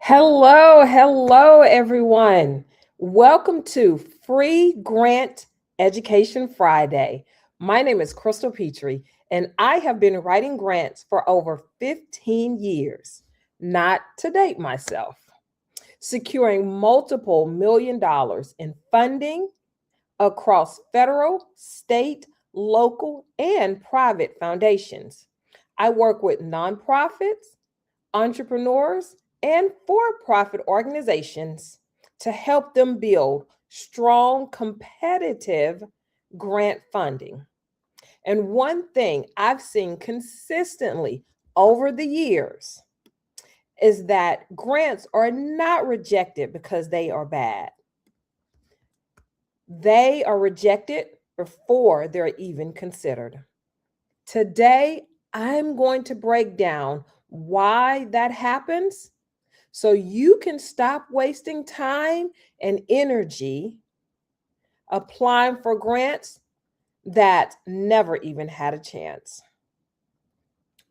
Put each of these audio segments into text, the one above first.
Hello, everyone. Welcome to Free Grant Education Friday. My name is Crystal Petry, and I have been writing grants for over 15 years, not to date myself, securing multiple $1 million in funding across federal, state, local, and private foundations. I work with nonprofits, entrepreneurs, and for profit organizations to help them build strong, competitive grant funding. And one thing I've seen consistently over the years is that grants are not rejected because they are bad. They are rejected before they're even considered. Today, I'm going to break down why that happens so you can stop wasting time and energy applying for grants that never even had a chance.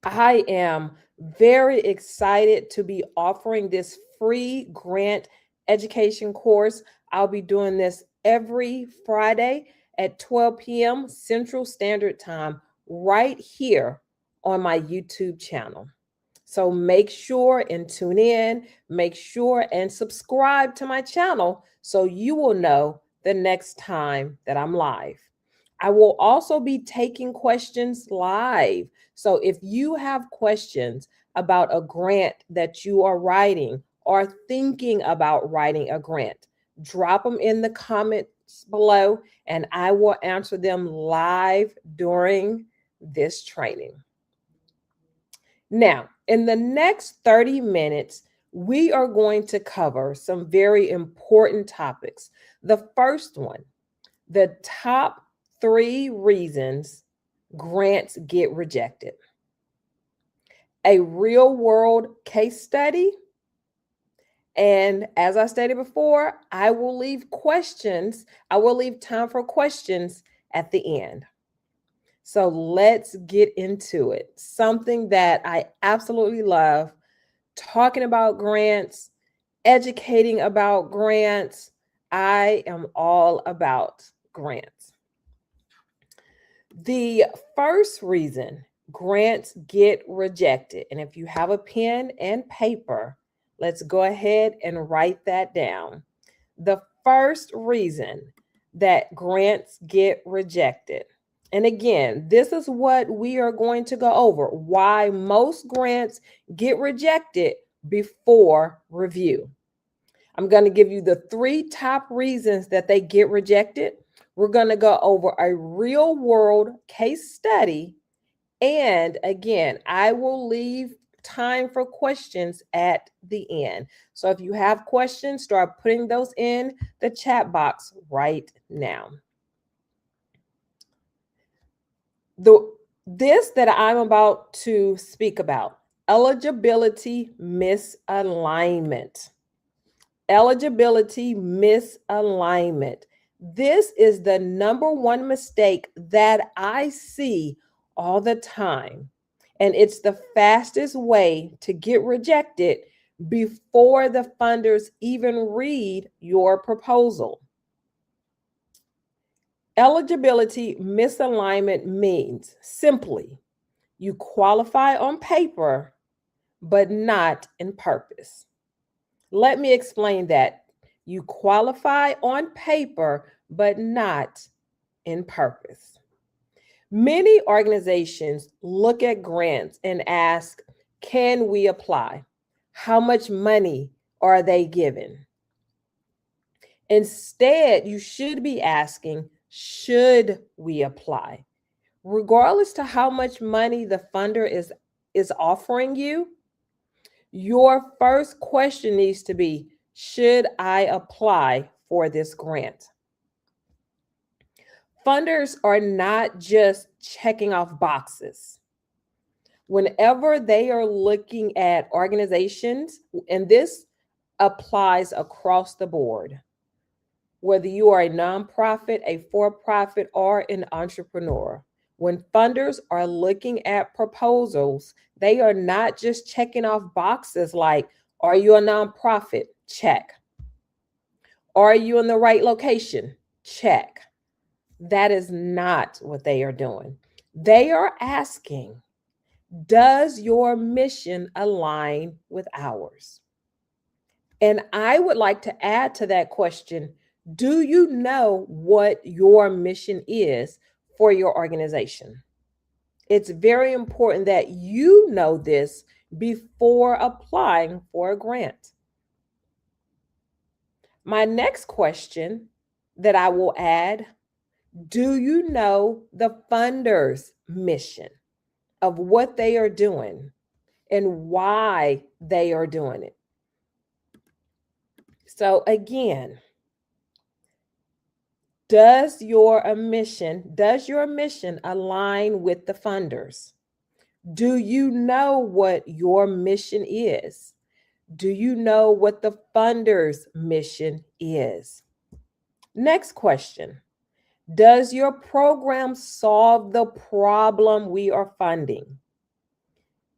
I am very excited to be offering this free grant education course. I'll be doing this every Friday at 12 p.m. Central Standard Time right here on my YouTube channel. So make sure and tune in, make sure and subscribe to my channel so you will know the next time that I'm live. I will also be taking questions live. So if you have questions about a grant that you are writing or thinking about writing a grant, drop them in the comments below and I will answer them live during this training. Now, in the next 30 minutes, we are going to cover some very important topics. The first one, the top 3 reasons grants get rejected. A real world case study. And as I stated before, I will leave time for questions at the end. So let's get into it. Something that I absolutely love, talking about grants, educating about grants. I am all about grants. The first reason grants get rejected, and if you have a pen and paper, let's go ahead and write that down. The first reason that grants get rejected. And again, this is what we are going to go over, why most grants get rejected before review. I'm going to give you the 3 top reasons that they get rejected. We're going to go over a real world case study. And again, I will leave time for questions at the end. So if you have questions, start putting those in the chat box right now. This that I'm about to speak about, eligibility misalignment. Eligibility misalignment. This is the number one mistake that I see all the time. And it's the fastest way to get rejected before the funders even read your proposal. Eligibility misalignment means simply you qualify on paper, but not in purpose. Let me explain that. You qualify on paper, but not in purpose. Many organizations look at grants and ask, can we apply? How much money are they given? Instead, you should be asking, should we apply? Regardless to how much money the funder is offering you, your first question needs to be, should I apply for this grant? Funders are not just checking off boxes. Whenever they are looking at organizations, and this applies across the board, whether you are a nonprofit, a for-profit, or an entrepreneur, when funders are looking at proposals, they are not just checking off boxes like, Are you a nonprofit? Check. Are you in the right location? Check. That is not what they are doing. They are asking, does your mission align with ours? And I would like to add to that question, do you know what your mission is for your organization? It's very important that you know this before applying for a grant. My next question that I will add, do you know the funder's mission of what they are doing and why they are doing it? So again, does your mission align with the funders? Do you know what your mission is? Do you know what the funder's mission is? Next question. Does your program solve the problem we are funding?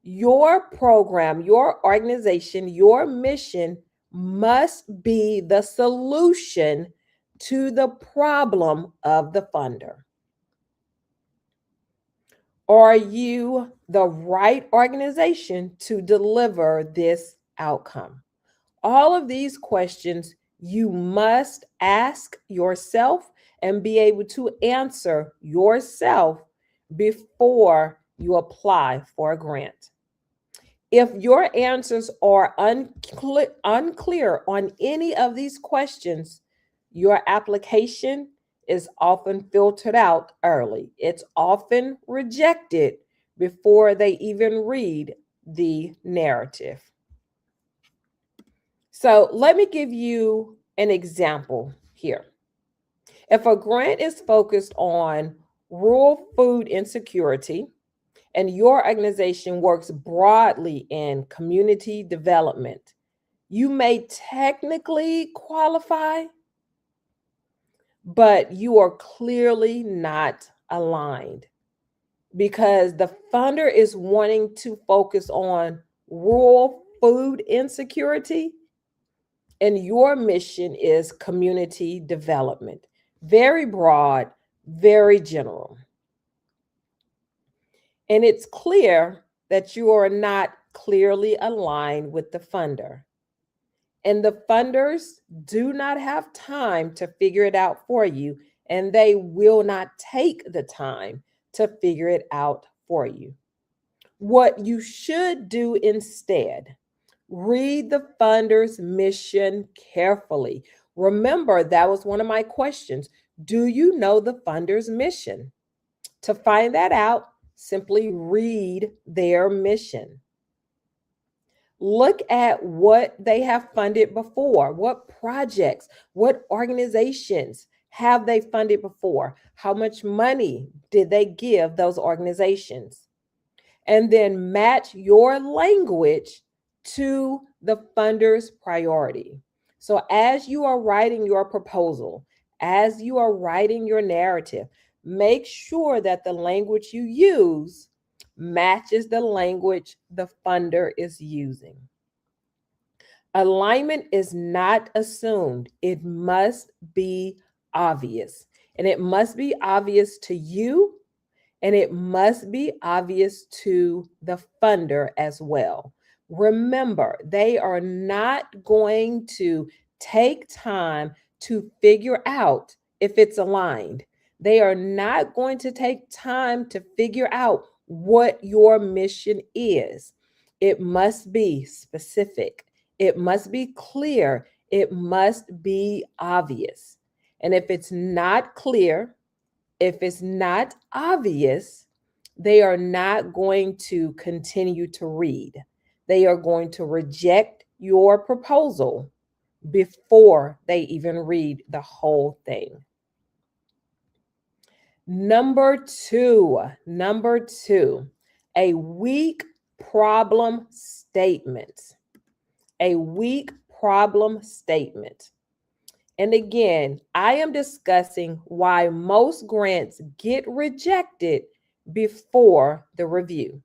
Your program, your organization, your mission must be the solution to the problem of the funder. Are you the right organization to deliver this outcome? All of these questions you must ask yourself and be able to answer yourself before you apply for a grant. If your answers are unclear on any of these questions, your application is often filtered out early. It's often rejected before they even read the narrative. So let me give you an example here. If a grant is focused on rural food insecurity and your organization works broadly in community development, you may technically qualify, but you are clearly not aligned because the funder is wanting to focus on rural food insecurity and your mission is community development. Very broad, very general. And it's clear that you are not clearly aligned with the funder. And the funders do not have time to figure it out for you, and they will not take the time to figure it out for you. What you should do instead, read the funder's mission carefully. Remember, that was one of my questions. Do you know the funder's mission? To find that out, simply read their mission. Look at what they have funded before. What projects, what organizations have they funded before? How much money did they give those organizations? And then match your language to the funder's priority. So as you are writing your proposal, as you are writing your narrative, make sure that the language you use matches the language the funder is using. Alignment is not assumed. It must be obvious. And it must be obvious to you, and it must be obvious to the funder as well. Remember, they are not going to take time to figure out if it's aligned. They are not going to take time to figure out what your mission is. It must be specific. It must be clear. It must be obvious. And if it's not clear, if it's not obvious, they are not going to continue to read. They are going to reject your proposal before they even read the whole thing. Number two, a weak problem statement. A weak problem statement. And again, I am discussing why most grants get rejected before the review.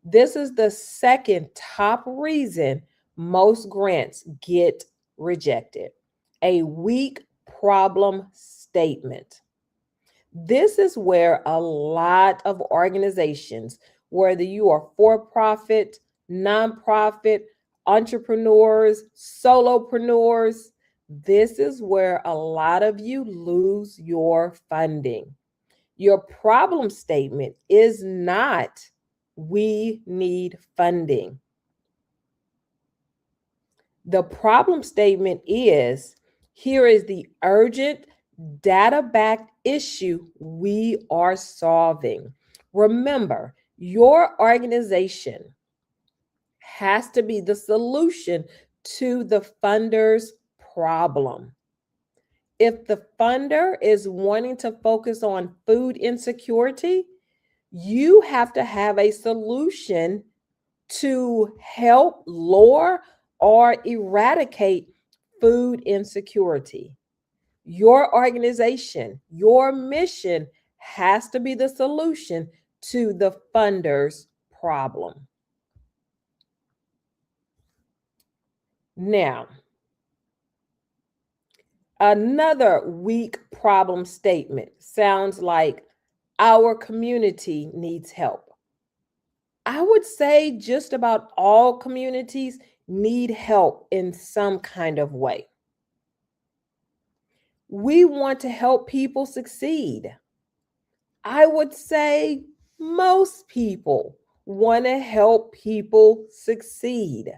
This is the second top reason most grants get rejected. A weak problem statement. This is where a lot of organizations, whether you are for profit, nonprofit, entrepreneurs, solopreneurs, this is where a lot of you lose your funding. Your problem statement is not, we need funding. The problem statement is, here is the urgent data-backed issue we are solving. Remember, your organization has to be the solution to the funder's problem. If the funder is wanting to focus on food insecurity, you have to have a solution to help lower or eradicate food insecurity. Your organization, your mission has to be the solution to the funder's problem. Now, another weak problem statement sounds like, our community needs help. I would say just about all communities need help in some kind of way. We want to help people succeed. I would say most people want to help people succeed.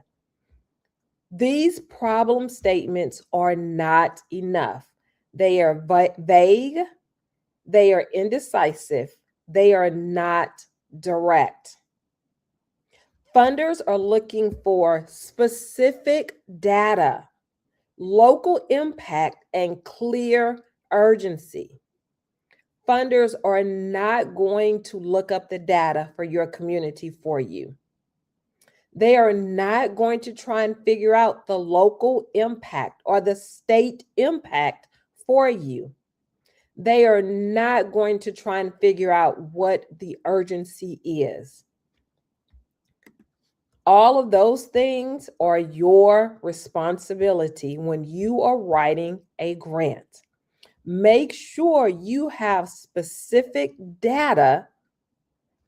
These problem statements are not enough. They are vague, they are indecisive, they are not direct. Funders are looking for specific data, local impact, and clear urgency. Funders are not going to look up the data for your community for you. They are not going to try and figure out the local impact or the state impact for you. They are not going to try and figure out what the urgency is. All of those things are your responsibility when you are writing a grant. Make sure you have specific data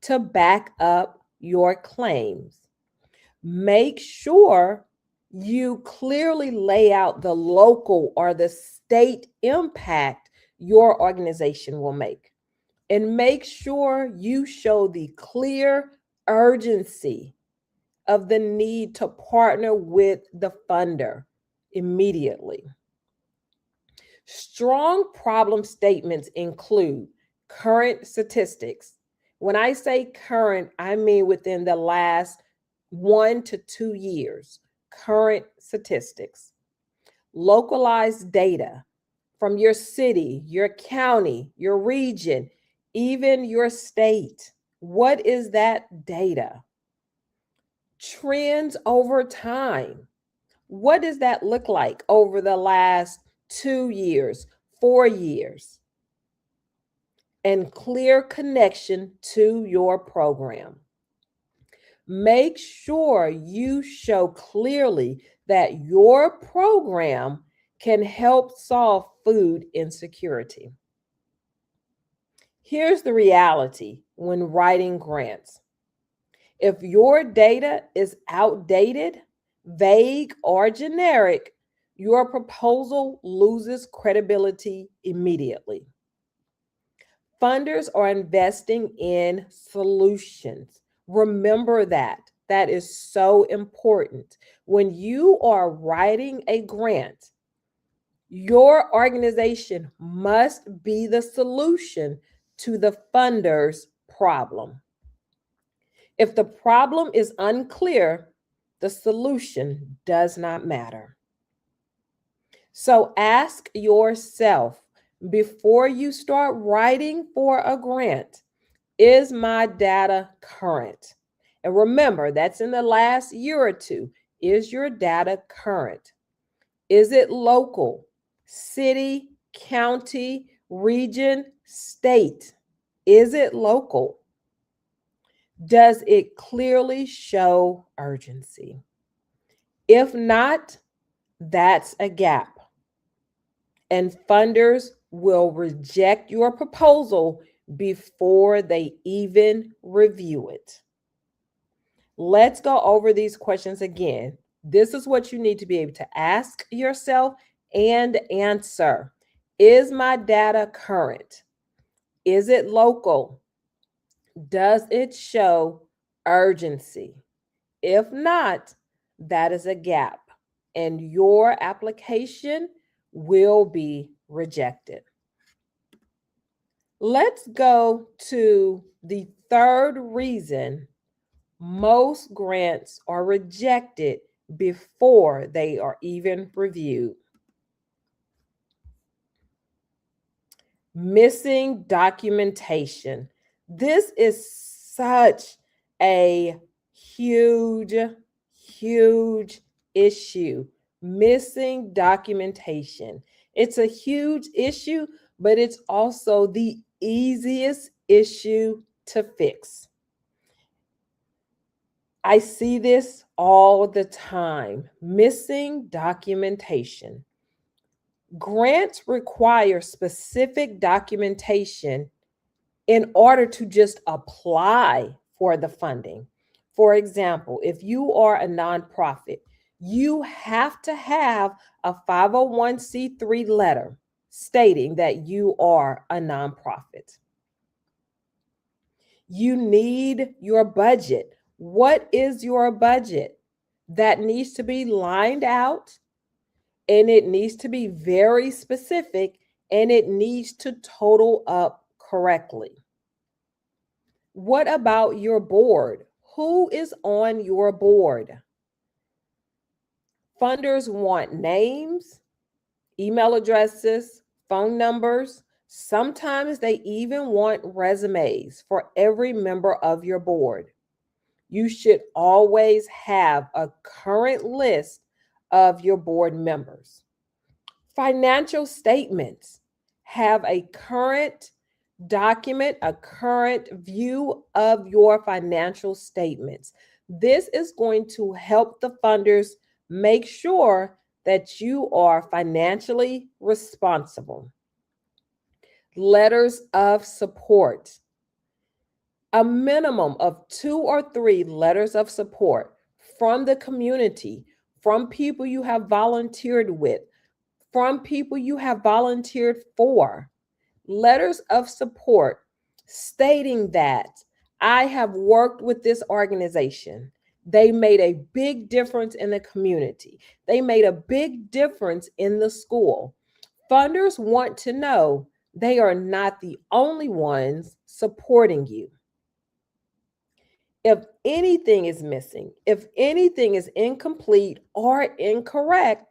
to back up your claims. Make sure you clearly lay out the local or the state impact your organization will make. And make sure you show the clear urgency of the need to partner with the funder immediately. Strong problem statements include current statistics. When I say current, I mean within the last 1 to 2 years, current statistics. Localized data from your city, your county, your region, even your state. What is that data? Trends over time. What does that look like over the last 2 years, 4 years? And clear connection to your program. Make sure you show clearly that your program can help solve food insecurity. Here's the reality when writing grants. If your data is outdated, vague, or generic, your proposal loses credibility immediately. Funders are investing in solutions. Remember that. That is so important. When you are writing a grant, your organization must be the solution to the funder's problem. If the problem is unclear, the solution does not matter. So ask yourself before you start writing for a grant, is my data current? And remember, that's in the last year or two. Is your data current? Is it local, city, county, region, state? Is it local? Does it clearly show urgency? If not, that's a gap. And funders will reject your proposal before they even review it. Let's go over these questions again. This is what you need to be able to ask yourself and answer. Is my data current? Is it local? Does it show urgency? If not, that is a gap, and your application will be rejected. Let's go to the third reason most grants are rejected before they are even reviewed. Missing documentation. This is such a huge issue. Missing documentation. It's a huge issue, but it's also the easiest issue to fix. I see this all the time. Missing documentation. Grants require specific documentation in order to just apply for the funding. For example, if you are a nonprofit, you have to have a 501c3 letter stating that you are a nonprofit. You need your budget. What is your budget? That needs to be lined out, and it needs to be very specific, and it needs to total up correctly. What about your board? Who is on your board? Funders want names, email addresses, phone numbers. Sometimes they even want resumes for every member of your board. You should always have a current list of your board members. Financial statements. Have a current document, a current view of your financial statements. This is going to help the funders make sure that you are financially responsible. Letters of support. A minimum of 2 or 3 letters of support from the community, from people you have volunteered with, from people you have volunteered for. Letters of support stating that I have worked with this organization. They made a big difference in the community. They made a big difference in the school. Funders want to know they are not the only ones supporting you. If anything is missing, if anything is incomplete or incorrect,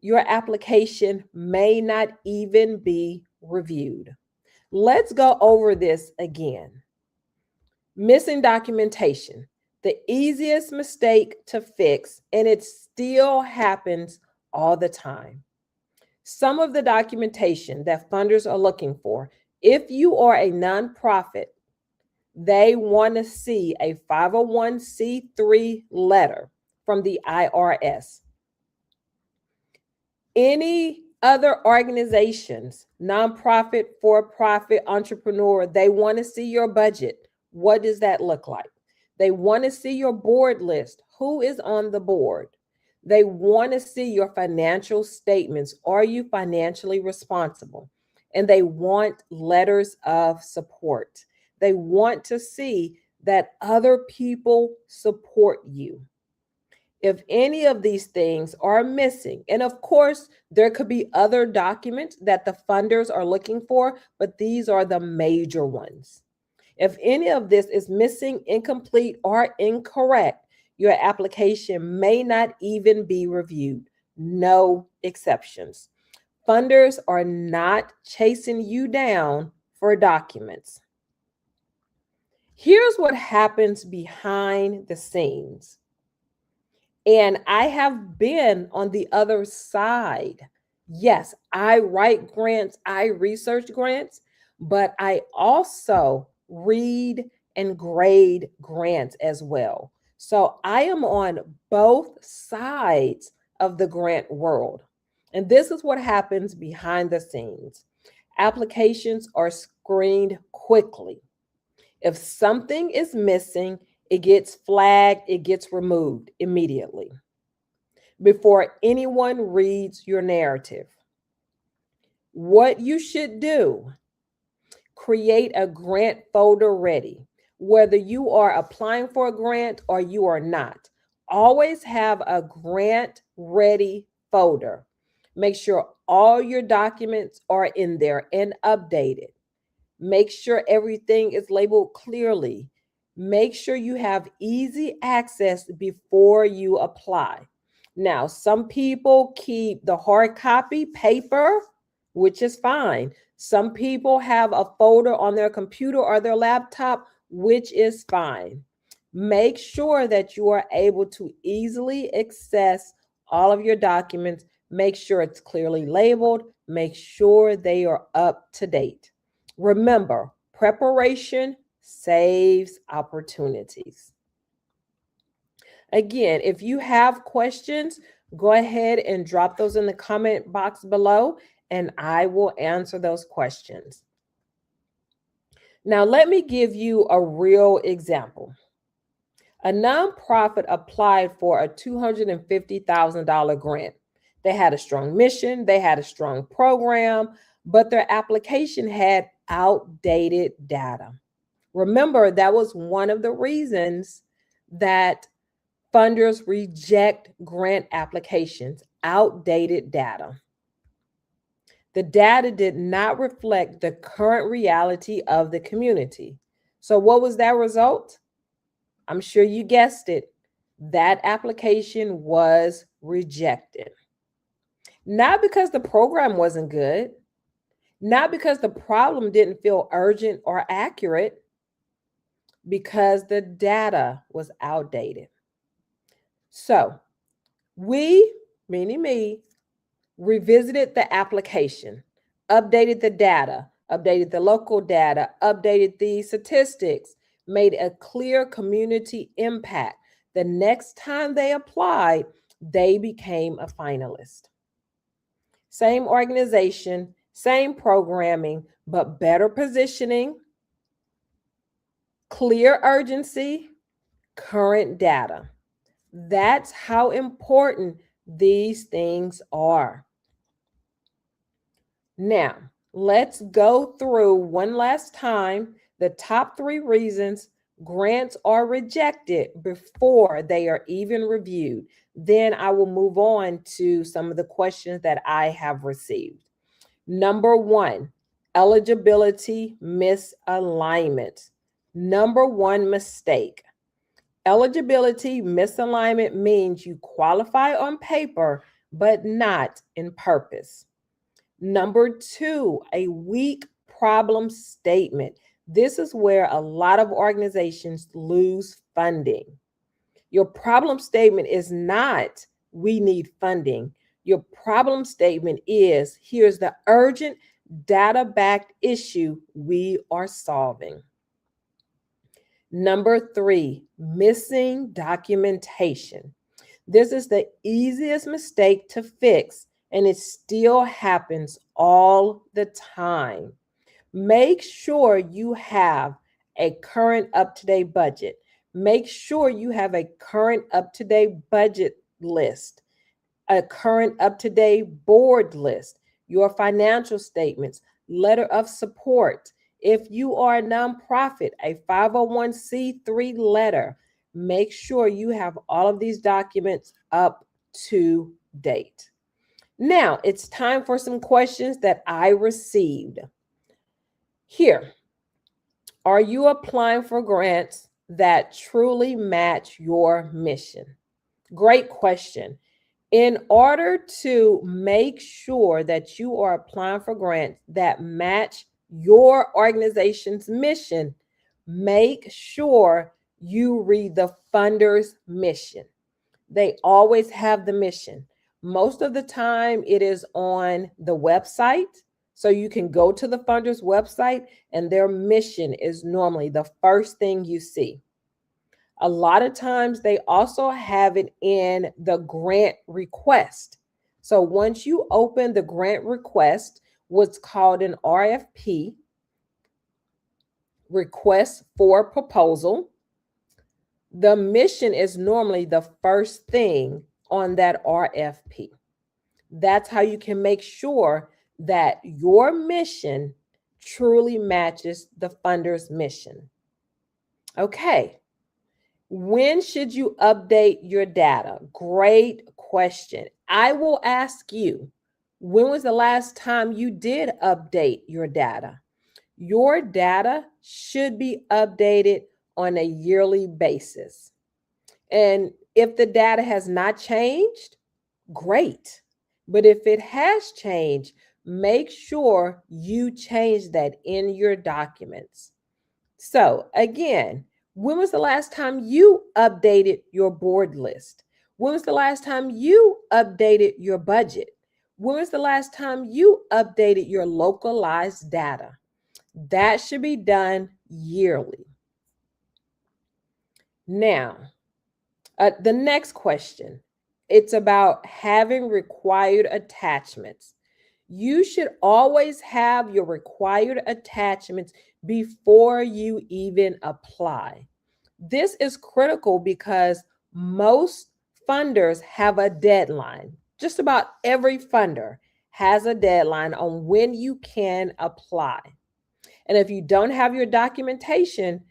your application may not even be reviewed. Let's go over this again. Missing documentation, the easiest mistake to fix, and it still happens all the time. Some of the documentation that funders are looking for, if you are a nonprofit, they want to see a 501c3 letter from the IRS. Any other organizations, nonprofit, for-profit, entrepreneur, they want to see your budget. What does that look like? They want to see your board list. Who is on the board? They want to see your financial statements. Are you financially responsible? And they want letters of support. They want to see that other people support you. If any of these things are missing, and of course, there could be other documents that the funders are looking for, but these are the major ones. If any of this is missing, incomplete, or incorrect, your application may not even be reviewed. No exceptions. Funders are not chasing you down for documents. Here's what happens behind the scenes. And I have been on the other side. Yes, I write grants, I research grants, but I also read and grade grants as well. So I am on both sides of the grant world. And this is what happens behind the scenes. Applications are screened quickly. If something is missing, it gets flagged, it gets removed immediately before anyone reads your narrative. What you should do: create a grant folder ready. Whether you are applying for a grant or you are not, always have a grant ready folder. Make sure all your documents are in there and updated. Make sure everything is labeled clearly. Make sure you have easy access before you apply. Now, some people keep the hard copy paper, which is fine. Some people have a folder on their computer or their laptop, which is fine. Make sure that you are able to easily access all of your documents. Make sure it's clearly labeled. Make sure they are up to date. Remember, preparation saves opportunities. Again, if you have questions, go ahead and drop those in the comment box below, and I will answer those questions. Now, let me give you a real example. A nonprofit applied for a $250,000 grant. They had a strong mission, they had a strong program, but their application had outdated data. Remember, that was one of the reasons that funders reject grant applications: outdated data. The data did not reflect the current reality of the community. So, what was that result? I'm sure you guessed it. That application was rejected. Not because the program wasn't good, not because the problem didn't feel urgent or accurate, because the data was outdated. So we, meaning me, revisited the application, updated the data, updated the local data, updated the statistics, made a clear community impact. The next time they applied, they became a finalist. Same organization, same programming, but better positioning, clear urgency, current data. That's how important these things are. Now, let's go through one last time the top 3 reasons grants are rejected before they are even reviewed. Then I will move on to some of the questions that I have received. Number 1, eligibility misalignment. Number 1 mistake. Eligibility misalignment means you qualify on paper, but not in purpose. Number 2, a weak problem statement. This is where a lot of organizations lose funding. Your problem statement is not, we need funding. Your problem statement is, here's the urgent data-backed issue we are solving. Number 3, missing documentation. This is the easiest mistake to fix, and it still happens all the time. Make sure you have a current up-to-date budget. Make sure you have a current up-to-date budget list, a current up-to-date board list, your financial statements, letter of support. If you are a nonprofit, a 501c3 letter, make sure you have all of these documents up to date. Now, it's time for some questions that I received. Here, are you applying for grants that truly match your mission? Great question. In order to make sure that you are applying for grants that match your organization's mission, make sure you read the funder's mission. They always have the mission. Most of the time, it is on the website. So you can go to the funder's website, and their mission is normally the first thing you see. A lot of times they also have it in the grant request. So once you open the grant request, what's called an RFP, request for proposal, the mission is normally the first thing on that RFP. That's how you can make sure that your mission truly matches the funder's mission. Okay. When should you update your data? Great question. I will ask you, when was the last time you did update your data? Your data should be updated on a yearly basis. And if the data has not changed, great. But if it has changed, make sure you change that in your documents. So again, when was the last time you updated your board list? When was the last time you updated your budget? When was the last time you updated your localized data? That should be done yearly. Now, the next question, it's about having required attachments. You should always have your required attachments before you even apply. This is critical because most funders have a deadline. Just about every funder has a deadline on when you can apply. And if you don't have your documentation,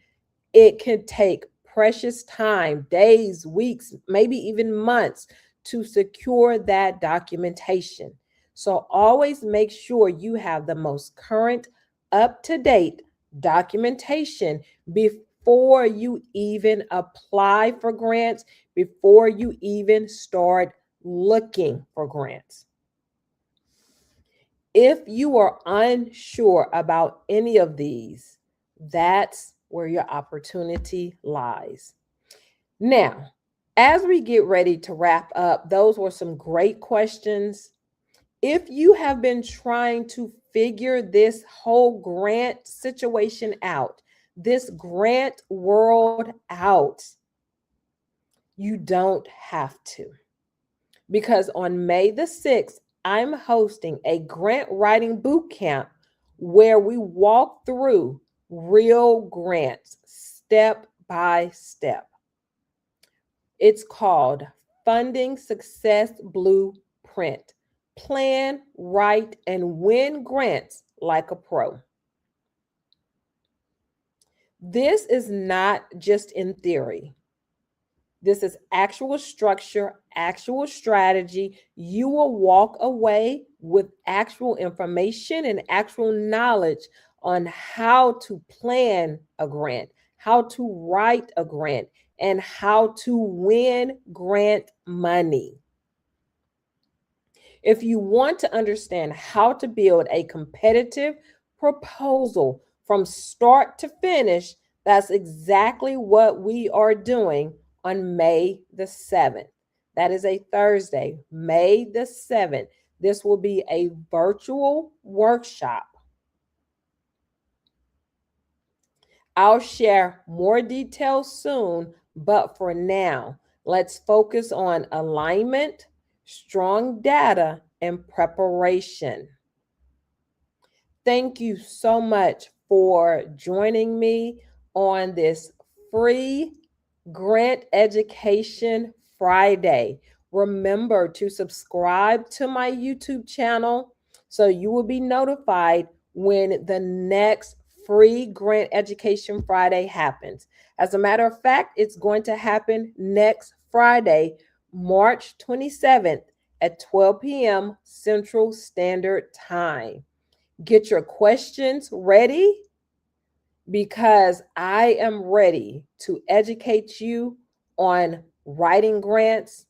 it can take precious time, days, weeks, maybe even months to secure that documentation. So always make sure you have the most current, up-to-date documentation before you even apply for grants, before you even start looking for grants. If you are unsure about any of these, that's where your opportunity lies. Now, as we get ready to wrap up, those were some great questions. If you have been trying to figure this whole grant situation out, this grant world out, you don't have to. Because on May the 6th, I'm hosting a grant writing boot camp where we walk through real grants step by step. It's called Funding Success Blueprint. Plan, write, and win grants like a pro. This is not just in theory. This is actual structure, actual strategy. You will walk away with actual information and actual knowledge on how to plan a grant, how to write a grant, and how to win grant money. If you want to understand how to build a competitive proposal from start to finish, that's exactly what we are doing on May the 7th. That is a Thursday, May the 7th. This will be a virtual workshop. I'll share more details soon, but for now, let's focus on alignment, strong data, and preparation. Thank you so much for joining me on this free Grant Education Friday. Remember to subscribe to my YouTube channel so you will be notified when the next free Grant Education Friday happens. As a matter of fact, it's going to happen next Friday, March 27th at 12 p.m. Central Standard Time. Get your questions ready because I am ready to educate you on writing grants,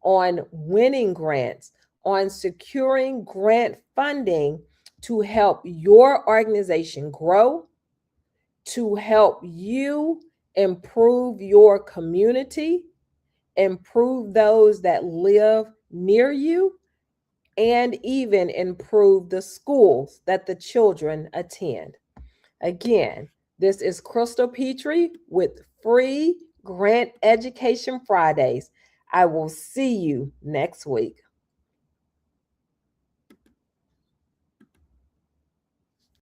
on winning grants, on securing grant funding to help your organization grow, to help you improve your community, improve those that live near you, and even improve the schools that the children attend. Again, this is Crystal Petry with free Grant Education Fridays. I will see you next week.